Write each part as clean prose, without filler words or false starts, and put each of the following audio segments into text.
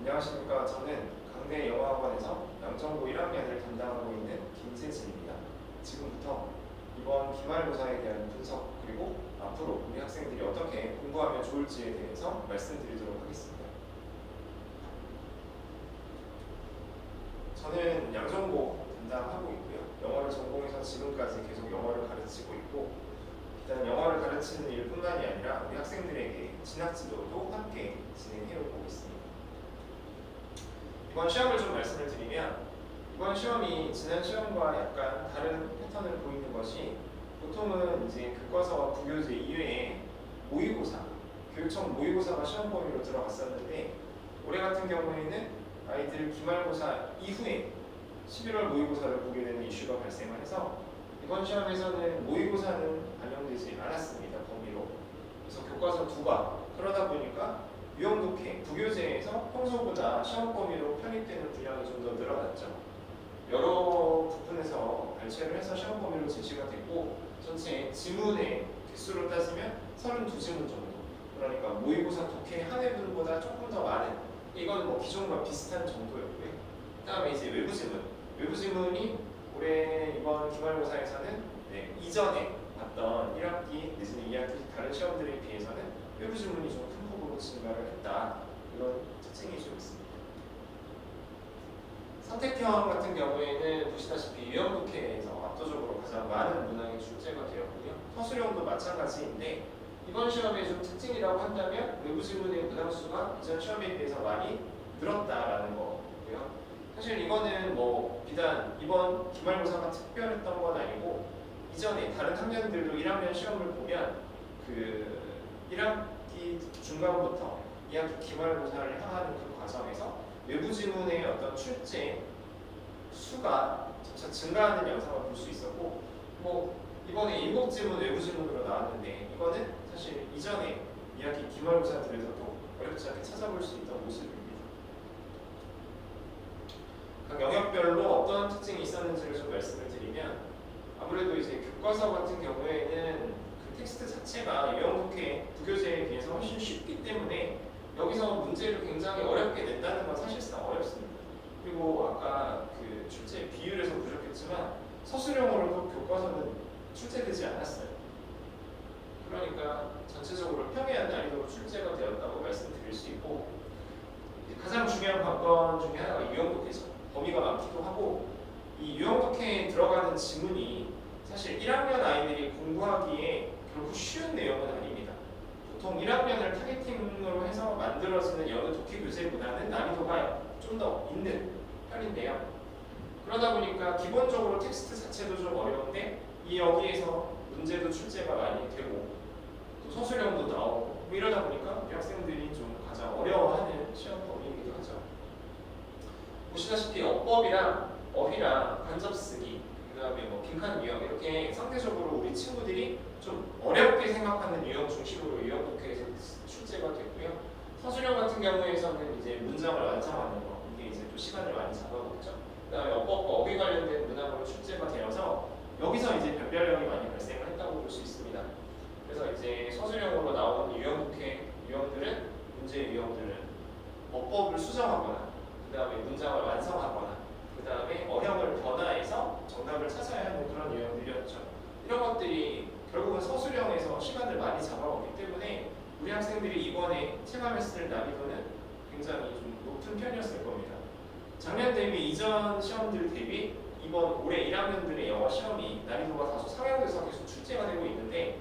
안녕하십니까. 저는 강대 영어학원에서 양정고 1학년을 담당하고 있는 김세진입니다. 지금부터 이번 기말고사에 대한 분석 그리고 앞으로 우리 학생들이 어떻게 공부하면 좋을지에 대해서 말씀드리도록 하겠습니다. 저는 양정고 담당하고 있고요. 영어를 전공해서 지금까지 계속 영어를 가르치고 있고, 일단 영어를 가르치는 일뿐만이 아니라 우리 학생들에게 진학지도도 함께 진행해오고 있습니다. 이번 시험을 좀 말씀을 드리면, 이번 시험이 지난 시험과 약간 다른 패턴을 보이는 것이, 보통은 이제 교과서와 부교재 이외에 모의고사, 교육청 모의고사가 시험 범위로 들어갔었는데, 올해 같은 경우에는 아이들 기말고사 이후에 11월 모의고사를 보게 되는 이슈가 발생을 해서 이번 시험에서는 모의고사는 반영되지 않았습니다. 범위로. 그래서 교과서 2과, 그러다 보니까 유형독해, 부교재에서 평소보다 시험 범위로 편입되는 분량이 좀 더 늘어났죠. 여러 부분에서 발췌를 해서 시험 범위로 제시가 됐고, 전체 지문의 개수로 따지면 32지문 정도. 그러니까 모의고사 독해 한 회분보다 조금 더 많은, 이건 뭐 기존과 비슷한 정도였고요. 그 다음에 이제 외부지문. 외부지문이 올해 이번 기말고사에서는 이전에 봤던 1학기 내지는 2학기 다른 시험들에 비해서는 외부지문이 좀 큰 폭으로 증가를 했다. 이런 특징이 좀 있습니다. 선택형 같은 경우에는 보시다시피 유형독해에서 압도적으로 가장 많은 문항이 출제가 되었고요. 서술형도 마찬가지인데, 이번 시험의 좀 특징이라고 한다면 외부지문의 문항수가 이전 시험에 비해서 많이 늘었다라는 거고요. 사실 이거는 뭐 비단 이번 기말고사가 특별했던 건 아니고, 이전에 다른 학년들도 1학년 시험을 보면 그 1학기 중간부터 2학기 기말고사를 향하는 그 과정에서 외부지문의 어떤 출제 수가 점차 증가하는 양상을 볼 수 있었고, 뭐 이번에 인복지문 외부지문으로 나왔는데, 이거는 사실 이전에 2학기 기말고사들에서도 어렵지 않게 찾아볼 수 있던 모습입니다. 각 영역별로 어떤 특징이 있었는지를 좀 말씀을 드리면, 아무래도 이제 교과서 같은 경우에는 그 텍스트 자체가 유형독해 부교재에 비해서 훨씬 쉽기 때문에 여기서 문제를 굉장히 어렵게 낸다는 건 사실상 어렵습니다. 그리고 아까 그 출제 비율에서 부족했지만 서술형으로도 교과서는 출제되지 않았어요. 그러니까 전체적으로 평이한 난이도로 출제가 되었다고 말씀드릴 수 있고, 가장 중요한 관건 중에 하나가 유형독해죠. 범위가 많기도 하고, 이 유형독해에 들어가는 지문이 사실 1학년 아이들이 공부하기에 결코 쉬운 내용은 아닙니다. 보통 1학년을 타겟팅으로 해서 만들어지는 여느 독해 교재보다는 난이도가 좀 더 있는 편인데요. 그러다 보니까 기본적으로 텍스트 자체도 좀 어려운데, 이 여기에서 문제도 출제가 많이 되고 또 서술형도 나오고, 뭐 이러다 보니까 우리 학생들이 좀 가장 어려워하는 시험 범위이기도 하죠. 보시다시피 어법이랑 어휘랑 간접쓰기, 그 다음에 뭐 빈칸 유형, 이렇게 상대적으로 우리 친구들이 좀 어렵게 생각하는 유형 중심으로 유형독해에서 출제가 됐고요. 서술형 같은 경우에서는 이제 문장을 완성하는 거, 이게 이제 또 시간을 많이 잡아먹죠. 그 다음에 어법과 어휘 관련된 문항으로 출제가 되어서 여기서 이제 변별력이 많이 발생을 했다고 볼 수 있습니다. 그래서 이제 서술형으로 나오는 유형독해 유형들은, 문제 유형들은 어법을 수정하거나, 그 다음에 문장을 완성하거나, 그 다음에 어형을 변화해서 정답을 찾아야 하는 그런 유형들이었죠. 이런 것들이 결국은 서술형에서 시간을 많이 잡아먹기 때문에 우리 학생들이 이번에 체감했을 난이도는 굉장히 좀 높은 편이었을 겁니다. 작년 대비, 이전 시험들 대비 이번 올해 1학년들의 영어 시험이 난이도가 다소 상향돼서 계속 출제가 되고 있는데,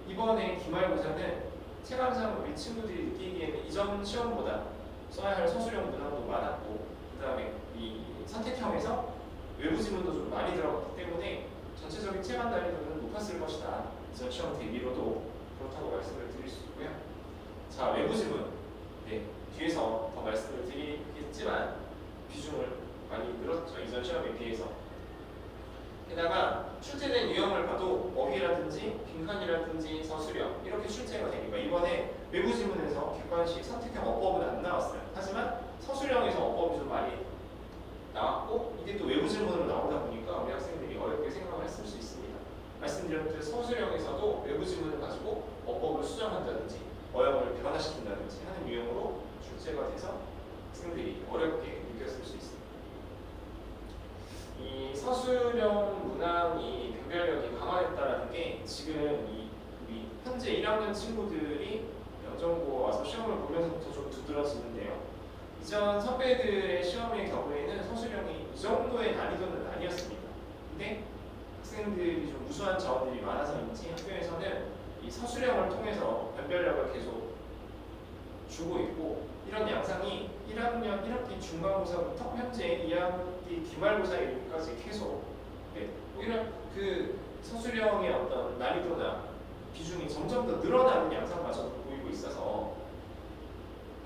이번에 기말고사는 체감상 우리 친구들이 느끼기에는 이전 시험보다 써야 할 서술형 문항도 많았고, 그 다음에 이 선택형에서 외부 지문도 좀 많이 들어갔기 때문에 전체적인 체감 난이도는 높았을 것이다. 이전 시험 대비로도 그렇다고 말씀을 드릴 수 있고요. 자, 외부 지문, 뒤에서 더 말씀을 드리겠지만 비중을 많이 늘었죠. 이전 시험에 비해서. 게다가 출제된 유형을 봐도 어휘라든지 빈칸이라든지 서술형 이렇게 출제가 되니까 이번에 외부 지문에서 객관식 선택형 어법은 안 나왔어요. 하지만 서술형에서 어법이 좀 많이 나왔고, 이게 또 외부 질문으로 나오다 보니까 우리 학생들이 어렵게 생각을 했을 수 있습니다. 말씀드렸듯이 서술형에서도 외부 지문을 가지고 어법을 수정한다든지 어형을 변화시킨다든지 하는 유형으로 출제가 돼서 학생들이 친구들이 영정고 와서 시험을 보면서부터 좀 두드러지는데요. 이전 선배들의 시험의 경우에는 서술형이 이 정도의 난이도는 아니었습니다. 근데 학생들이 좀 우수한 자원들이 많아서인지 학교에서는 이 서술형을 통해서 변별력을 계속 주고 있고, 이런 양상이 1학년 1학기 중간고사부터 현재 2학기 기말고사일까지 계속 오히려 그 서술형의 어떤 난이도나 비중이 점점 더 늘어나는 양상마저도 보이고 있어서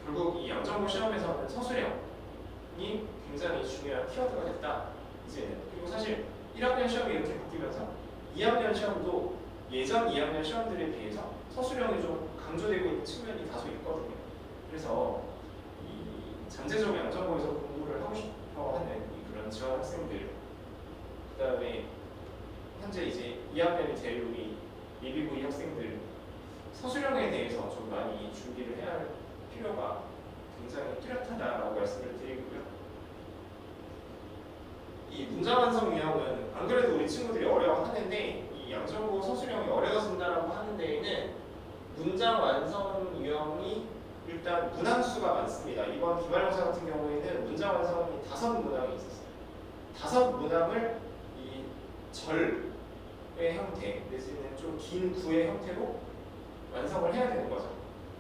결국 이 영정고 시험에서는 서술형이 굉장히 중요한 키워드가 됐다. 이제는. 그리고 사실 1학년 시험이 이렇게 바뀌면서 2학년 시험도 예전 2학년 시험들에 비해서 서술형이 좀 강조되고 있는 측면이 다소 있거든요. 그래서 이 잠재적 영정고에서 공부를 하고 싶어하는 그런 지원 학생들, 그다음에 현재 이제 2학년이 될 우리 예비고이 학생들, 서술형에 대해서 좀 많이 준비를 해야 할 필요가 굉장히 뚜렷하다라고 말씀을 드리고요. 이 문장 완성 유형은 안 그래도 우리 친구들이 어려워하는데, 이 영정고 서술형이 어려워진다라고 하는 데에는 문장 완성 유형이 일단 문항수가 많습니다. 이번 기말고사 같은 경우에는 문장 완성이 5문항이 있었어요. 5문항을 이 절의 형태 내지는 좀 긴 구의 형태로 완성을 해야 되는 거죠.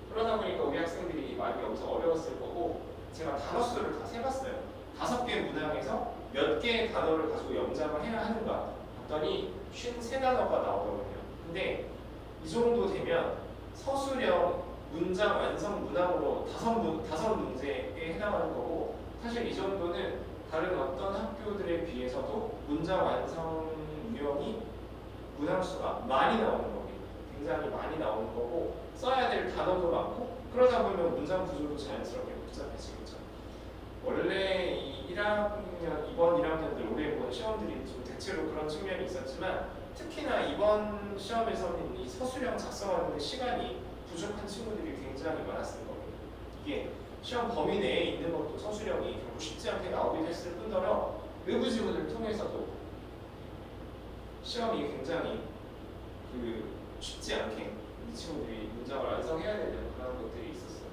그러다 보니까 우리 학생들이 많이 여기서 어려웠을 거고, 제가 단어 수를 다 세봤어요. 5개의 문항에서 몇 개의 단어를 가지고 영작을 해야 하는가 봤더니 53단어가 나오거든요. 근데 이 정도 되면 서술형 문장 완성 문항으로 5문제에 해당하는 거고, 사실 이 정도는 다른 어떤 학교들에 비해서도 문장 완성 유형이 문항수가 많이 나오는 겁니다. 굉장히 많이 나오는 거고, 써야 될 단어도 많고, 그러다 보면 문장 구조도 자연스럽게 복잡해지겠죠. 원래 이 1학년, 이번 1학년들 올해 본 시험들이 좀 대체로 그런 측면이 있었지만, 특히나 이번 시험에서는 이 서술형 작성하는 시간이 부족한 친구들이 굉장히 많았을 겁니다. 이게 시험 범위 내에 있는 것도 서술형이 결국 쉽지 않게 나오기도 했을 뿐더러 외부 지문을 통해서도 시험이 굉장히 쉽지 않게 이 친구들이 문장을 완성해야 되는 그런 것들이 있었어요.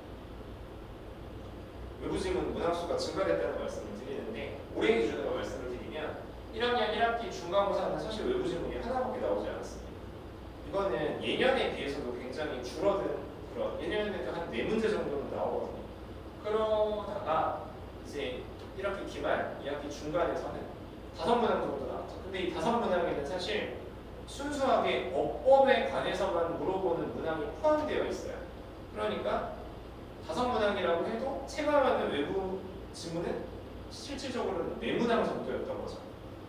외부 지문 문항수가 증가됐다는 말씀을 드리는데, 올해 기준으로 말씀을 드리면 1학년 1학기 중간고사는 사실 외부 지문이 하나밖에 나오지 않았습니다. 이거는 예년에 비해서도 굉장히 줄어든 그런, 예년에도 한 4문제 정도는 나오거든요. 그러다가 이제 1학기 기말, 2학기 중간에서는 5문항 정도 나왔죠. 근데 이 5문항에는 사실 순수하게 어법에 관해서만 물어보는 문항이 포함되어 있어요. 그러니까 5문항이라고 해도 체감하는 외부 지문은 실질적으로는 4문항 정도였던 거죠.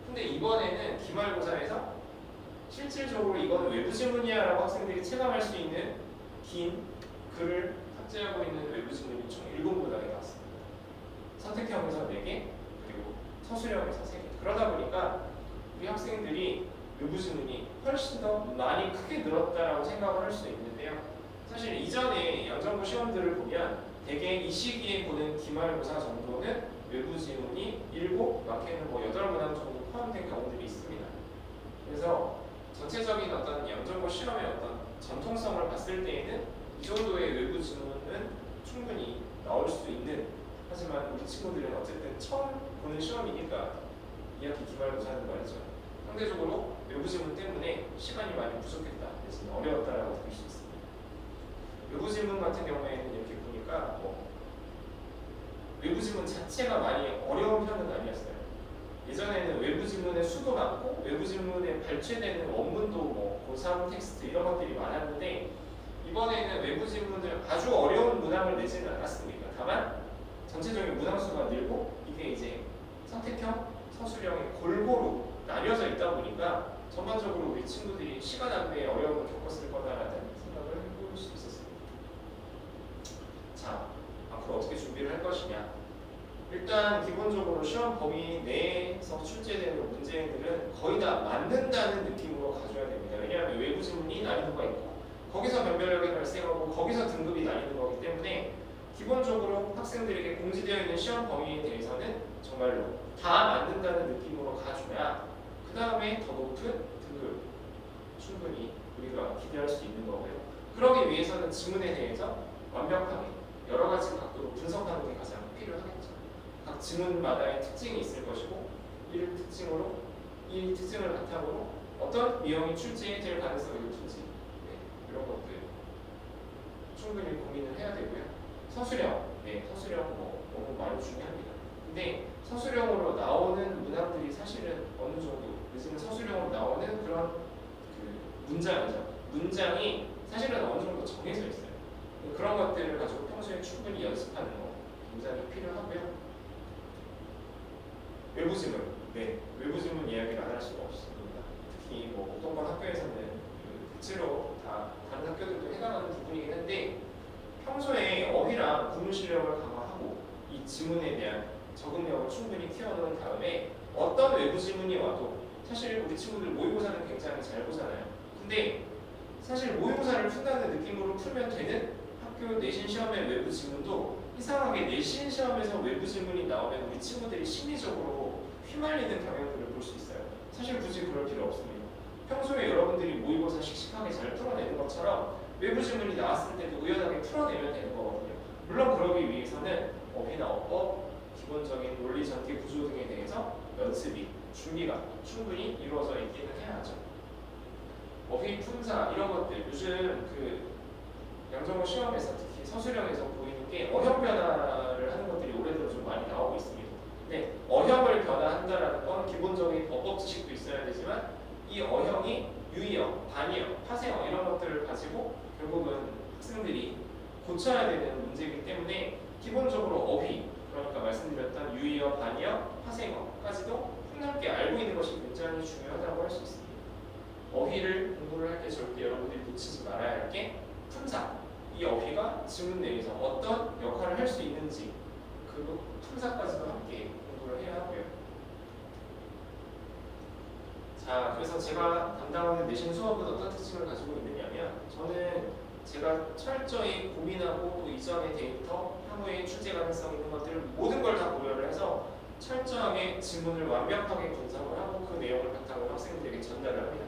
근데 이번에는 기말고사에서 실질적으로 이건 외부 지문이야 라고 학생들이 체감할 수 있는 긴 글을 탑재하고 있는 외부 지문이 총 7문항이 나왔습니다. 선택형에서 4개, 그리고 서술형에서 3개. 그러다 보니까 우리 학생들이 외부 지문이 훨씬 더 많이 크게 늘었다라고 생각을 할 수 있는데요. 사실 이전에 영정고 시험들을 보면 대개 이 시기에 보는 기말고사 정도는 외부 지문이 7, 많게는 8문항 정도 포함된 경우들이 있습니다. 그래서 전체적인 어떤 영정고 시험의 어떤 전통성을 봤을 때에는 이 정도의 외부 지문은 충분히 나올 수 있는, 하지만 우리 친구들은 어쨌든 처음 보는 시험이니까 2학기 기말고사는 말이죠. 상대적으로 외부 지문 때문에 시간이 많이 부족했다, 대신 어려웠다라고 느낄 수 있습니다. 외부 지문 같은 경우에는 이렇게 보니까 외부 지문 자체가 많이 어려운 편은 아니었어요. 예전에는 외부 지문의 수도 많고 외부 지문에 발췌되는 원문도 고3 텍스트 이런 것들이 많았는데, 이번에는 외부 지문을 아주 어려운 문항을 내지는 않았습니다. 다만 전체적인 문항수가 늘고 이게 이제 선택형, 서술형이 골고루 나뉘어져 있다 보니까 전반적으로 우리 친구들이 시간 안내에 어려움을 겪었을 거다라는 생각을 해볼 수 있었습니다. 자, 앞으로 어떻게 준비를 할 것이냐. 일단 기본적으로 시험 범위 내에서 출제되는 문제들은 거의 다 맞는다는 느낌으로 가져야 됩니다. 왜냐하면 외부 지문이 난이도가 있고 거기서 변별력이 발생하고 거기서 등급이 나뉘는 거기 때문에 기본적으로 학생들에게 공지되어 있는 시험 범위에 대해서는 정말로 다 맞는다는 느낌으로 가줘야 그 다음에 더 높은 등급 충분히 우리가 기대할 수 있는 거고요. 그러기 위해서는 지문에 대해서 완벽하게 여러 가지 각도로 분석하는 게 가장 필요하겠죠. 각 지문마다의 특징이 있을 것이고 이 특징을 바탕으로 어떤 유형이 출제될 가능성이 높은지 이런 것들 충분히 고민을 해야 되고요. 서술형, 서술형 너무 많이 중요합니다. 근데 서술형으로 나오는 문항들이 사실은 어느 정도 요즘은 서술형으로 나오는 그런 그 문장이 사실은 어느 정도 정해져 있어요. 그런 것들을 가지고 평소에 충분히 연습하는 거 굉장히 필요하고요. 외부 지문 이야기를 안 할 수가 없습니다. 특히 어떤 건 학교에서는 대체로 다 다른 학교들도 해당하는 부분이긴 한데 평소에 어휘랑 구문 실력을 강화하고 이 지문에 대한 적응력을 충분히 키워놓은 다음에 어떤 외부 지문이 와도 사실 우리 친구들 모의고사는 굉장히 잘 보잖아요. 근데 사실 모의고사를 푼다는 느낌으로 풀면 되는 학교 내신 시험의 외부 지문도 이상하게 내신 시험에서 외부 지문이 나오면 우리 친구들이 심리적으로 휘말리는 경향들을 볼 수 있어요. 사실 굳이 그럴 필요 없습니다. 평소에 여러분들이 모의고사 씩씩하게 잘 풀어내는 것처럼 외부 지문이 나왔을 때도 우연하게 풀어내면 되는 거거든요. 물론 그러기 위해서는 어휘나 어법, 기본적인 논리 전개 구조 등에 대해서 연습이, 준비가 충분히 이루어져 있기는 해야죠. 어휘 품사 이런 것들 요즘 양정호 시험에서 특히 서술형에서 보이는 게 어형 변화를 하는 것들이 올해들어 좀 많이 나오고 있습니다. 근데 어형을 변화한다라는 건 기본적인 어법 지식도 있어야 되지만 이 어형이 유의어, 반의어, 파생어 이런 것들을 가지고 결국은 학생들이 고쳐야 되는 문제이기 때문에 기본적으로 어휘, 그러니까 말씀드렸던 유의어, 반의어, 파생어까지도 폭넓게 알고 있는 것이 굉장히 중요하다고 할 수 있습니다. 어휘를 공부를 할 때 절대 여러분들이 놓치지 말아야 할 게 품사. 이 어휘가 지문 내에서 어떤 역할을 할 수 있는지 그 품사까지도 함께 공부를 해야 하고요. 자, 그래서 제가 담당하는 내신 수업은 어떤 특징을 가지고 있느냐면 저는 제가 철저히 고민하고 또 이전의 데이터, 향후에 출제 가능성 있는 것들을 모든 걸 다 고려를 해서 철저하게 지문을 완벽하게 분석을 하고 그 내용을 바탕으로 학생들에게 전달을 합니다.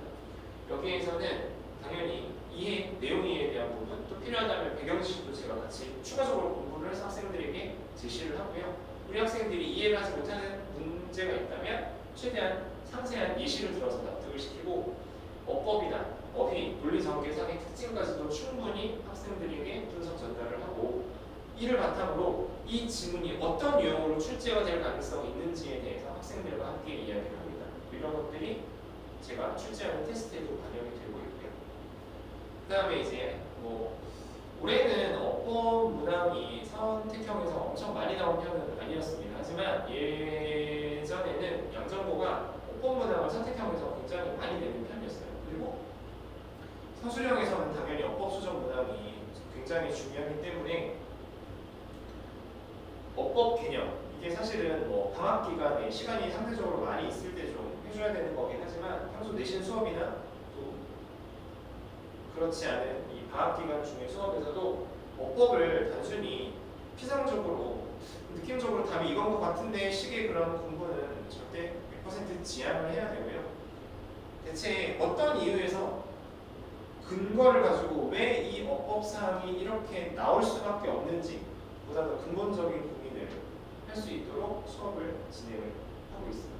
여기에서는 당연히 내용 이해에 대한 부분, 또 필요하다면 배경 지식도 제가 같이 추가적으로 공부를 해서 학생들에게 제시를 하고요. 우리 학생들이 이해를 하지 못하는 문제가 있다면 최대한 상세한 예시를 들어서 납득을 시키고 어법이나 어휘, 논리 전개상의 특징까지도 충분히 학생들에게 분석 전달을 하고 이를 바탕으로 이 지문이 어떤 유형으로 출제가 될 가능성이 있는지에 대해서 학생들과 함께 이야기를 합니다. 이런 것들이 제가 출제하는 테스트에도 반영이 되고 있고요. 그 다음에 이제 올해는 어법 문항이 선택형에서 엄청 많이 나온 편은 아니었습니다. 하지만 예전에는 양정고가 어법 문항을 선택형에서 굉장히 많이 내는 편이었어요. 그리고 서술형에서는 당연히 어법 수정 문항이 굉장히 중요하기 때문에 어법 개념 이게 사실은 방학 기간에 시간이 상대적으로 많이 있을 때 좀 해줘야 되는 거긴 하지만 평소 내신 수업이나 또 그렇지 않은 이 방학 기간 중의 수업에서도 어법을 단순히 피상적으로 느낌적으로 답이 이건 것 같은데 식의 그런 공부는 절대 100% 지양을 해야 되고요. 대체 어떤 이유에서 근거를 가지고 왜 이 어법 사항이 이렇게 나올 수밖에 없는지 보다 더 근본적인 고민을 할 수 있도록 수업을 진행을 하고 있습니다.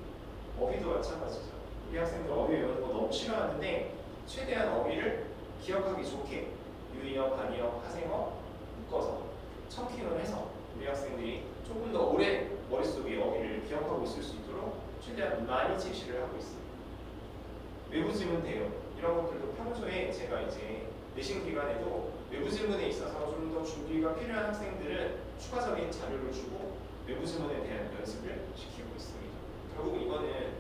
어휘도 마찬가지죠. 우리 학생들 어휘 외우는 거 너무 싫어하는데 최대한 어휘를 기억하기 좋게 유의어, 반의어, 파생어 묶어서 척킹을 해서 우리 학생들이 조금 더 오래 머릿속에 어휘를 기억하고 있을 수 있도록 최대한 많이 제시를 하고 있습니다. 외부 지문 대응 이런 것들도 평소에 제가 이제 내신 기간에도 외부 지문에 있어서 좀 더 준비가 필요한 학생들은 추가적인 자료를 주고 외부 지문에 대한 연습을 시키고 있습니다. 결국 이거는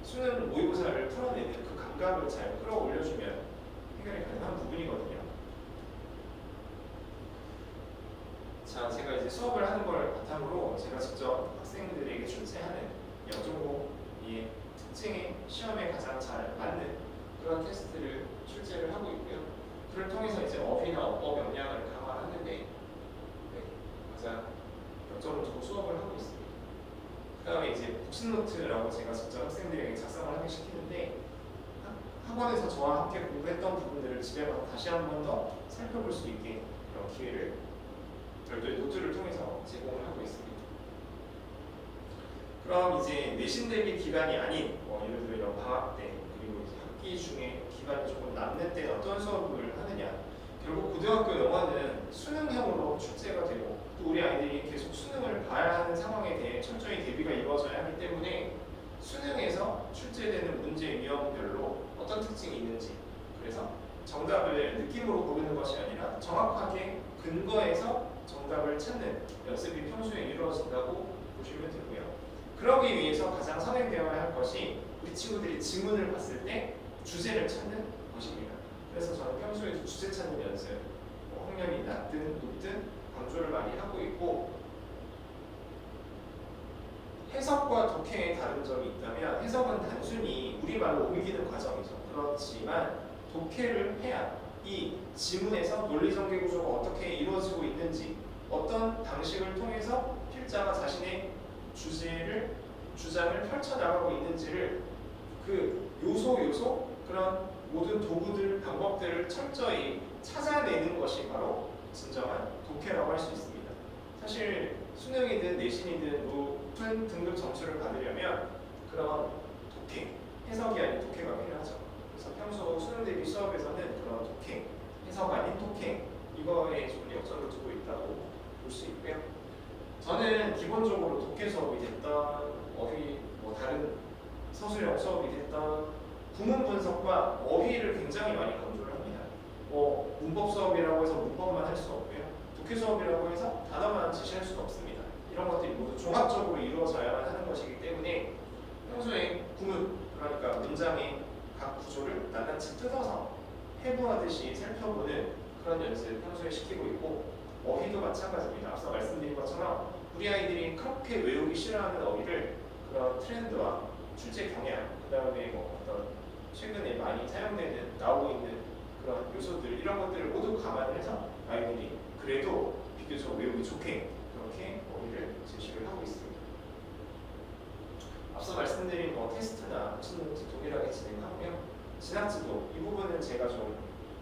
수능 모의고사를 풀어내는 그 감각을 잘 끌어올려주면 해결이 가능한 부분이거든요. 자, 제가 이제 수업을 하는 걸 바탕으로 제가 직접 학생들에게 출제하는 양정고의 특징의 시험에 가장 잘 맞는 그런 테스트를 출제를 하고 있고요. 그를 통해서 이제 어휘나 어법 역량을 강화하는데 가장 역점을 두고 수업을 하고 있습니다. 그 다음에 이제 복습노트라고 제가 직접 학생들에게 작성을 하게 시키는데 학원에서 저와 함께 공부했던 부분들을 집에 가서 다시 한 번 더 살펴볼 수 있게 이런 기회를 별도의 노트를 통해서 제공을 하고 있습니다. 그럼 이제 내신 대비 기간이 아닌 예를 들어 이런 방학 때 그리고 이제 학기 중에 기간이 조금 남는 때 어떤 수업을 하느냐. 결국 고등학교 영어는 수능형으로 출제가 되고 또 우리 아이들이 계속 수능을 봐야 하는 상황에 대해 철저히 대비가 이루어져야 하기 때문에 수능에서 출제되는 문제 유형별로 어떤 특징이 있는지, 그래서 정답을 느낌으로 고르는 것이 아니라 정확하게 근거해서 정답을 찾는 연습이 평소에 이루어진다고 보시면 되고요. 그러기 위해서 가장 선행되어야 할 것이 우리 친구들이 지문을 봤을 때 주제를 찾는 것입니다. 그래서 저는 평소에 주제 찾는 연습, 학년이 낮든 높든 강조를 많이 하고 있고, 해석과 독해의 다른 점이 있다면 해석은 단순히 우리말로 옮기는 과정이죠. 그렇지만 독해를 해야 이 지문에서 논리전개 구조가 어떻게 이루어지고 있는지, 어떤 방식을 통해서 필자가 자신의 주장을 펼쳐나가고 있는지를 그 요소 그런 모든 도구들, 방법들을 철저히 찾아내는 것이 바로 진정한 독해라고 할 수 있습니다. 사실 수능이든 내신이든 높은 등급 점수를 받으려면 그런 독해, 해석이 아닌 독해가 필요하죠. 그래서 평소 수능 대비 수업에서는 그런 독해, 해석 아닌 독해, 이거에 좀 역점을 두고 있다고 볼 수 있고요. 저는 기본적으로 독해 수업이 됐던 다른 서술형 수업이 됐던 구문 분석과 어휘를 굉장히 많이 강조를 합니다. 문법 수업이라고 해서 문법만 할 수 없고요. 독해 수업이라고 해서 단어만 제시할 수는 없습니다. 이런 것들이 모두 종합적으로 이루어져야만 하는 것이기 때문에 평소에 구문, 그러니까 문장의 각 구조를 낱낱이 뜯어서 해부하듯이 살펴보는 그런 연습을 평소에 시키고 있고, 어휘도 마찬가지입니다. 앞서 말씀드린 것처럼 우리 아이들이 그렇게 외우기 싫어하는 어휘를 그런 트렌드와 출제 경향, 그 다음에 어떤 최근에 많이 나오고 있는 그런 요소들, 이런 것들을 모두 감안을 해서 아이들이 그래도 비교적 외우기 좋게 그렇게 어휘를 제시를 하고 있습니다. 앞서 말씀드린 테스트나 무슨 동일하게 진행하고요. 진학지도, 이 부분은 제가 좀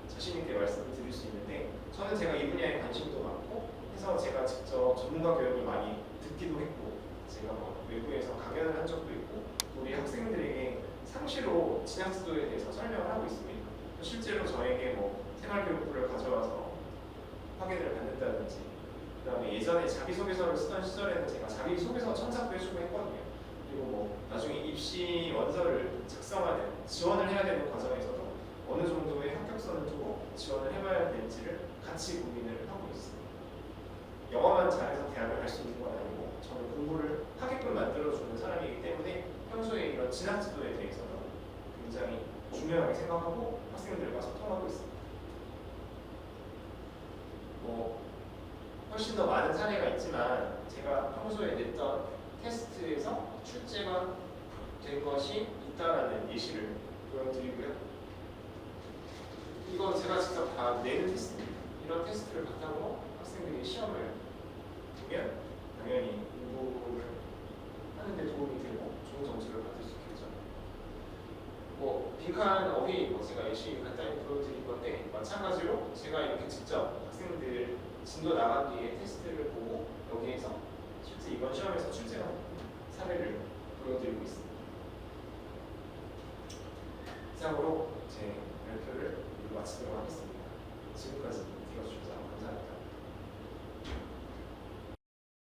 자신 있게 말씀을 드릴 수 있는데, 저는 제가 이 분야에 관심도 많고 해서 제가 직접 전문가 교육을 많이 듣기도 했고, 제가 외부에서 강연을 한 적도 있고, 우리 학생들에게 상시로 진학지도에 대해서 설명을 하고 있습니다. 실제로 저에게 생활교육부를 가져와서 확인을 받는다든지, 그 다음에 예전에 자기소개서를 쓰던 시절에는 제가 자기소개서 첨삭도 해주고 했거든요. 그리고 나중에 입시 원서를 작성하는, 지원을 해야 되는 과정에서도 어느 정도의 합격선을 두고 지원을 해봐야 될지를 같이 고민을 하고 있습니다. 영어만 잘해서 대학을 갈 수 있는 건 아니고, 저는 공부를 하게끔 만들어주는 사람이기 때문에 평소에 이런 진학지도에 대해서는 굉장히 중요하게 생각하고 학생들과 소통하고 있습니다. 훨씬 더 많은 사례가 있지만 제가 평소에 냈던 테스트에서 출제가 된 것이 있다라는 예시를 보여드리고요. 이거 제가 직접 다 내는 테스트입니다. 이런 테스트를 바탕으로 학생들이 시험을 보면 당연히 공부를 하는데 도움이 되고 좋은 점수를 받을 수 있겠죠. 빈칸 어휘 제가 예시 간단히 보여드릴 건데, 마찬가지로 제가 이렇게 직접 학생들 진도 나간 뒤에 테스트를 보고 여기에서 실제 이번 시험에서 출제한 사례를 보여드리고 있습니다. 이상으로 제 발표를 마치도록 하겠습니다.